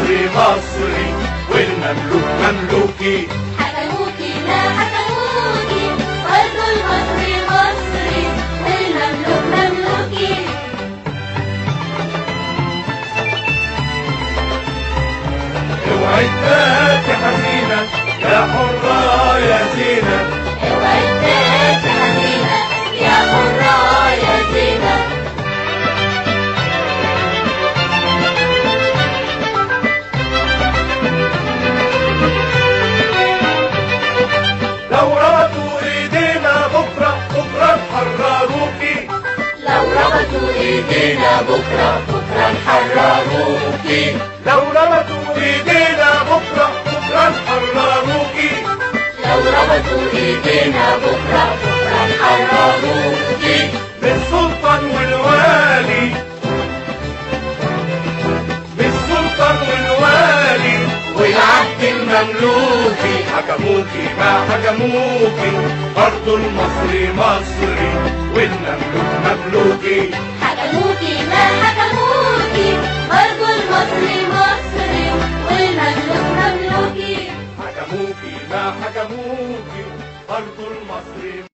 المصري مصري والمملوك مملوكي. حكموكي ما حكموكي برضو المصري مصري والمملوك مملوكي. اوعي تباتي حزينة يا حرة يا زينة، اوعي تباتي حزينة يا حرة يا زينة. لو ربطوا ايدينا بكرة بكرة نحرروكي، لو ربطوا ايدينا بكرة بكرة نحرروكي. لو ربطوا ايدينا بكرة بكرة نحرروكي. لو ربطوا ايدينا بكرة بكرة نحرروكي. بالسلطان والوالي، بالسلطان والوالي والعهد المملوكي. حكموكي ما حكموكي برضو المصري مصري والمملوك مملوكي. حكموكي ما حكموكي برضو المصري مصري والمملوك مملوكي. حكموكي ما حكموكي برضو المصري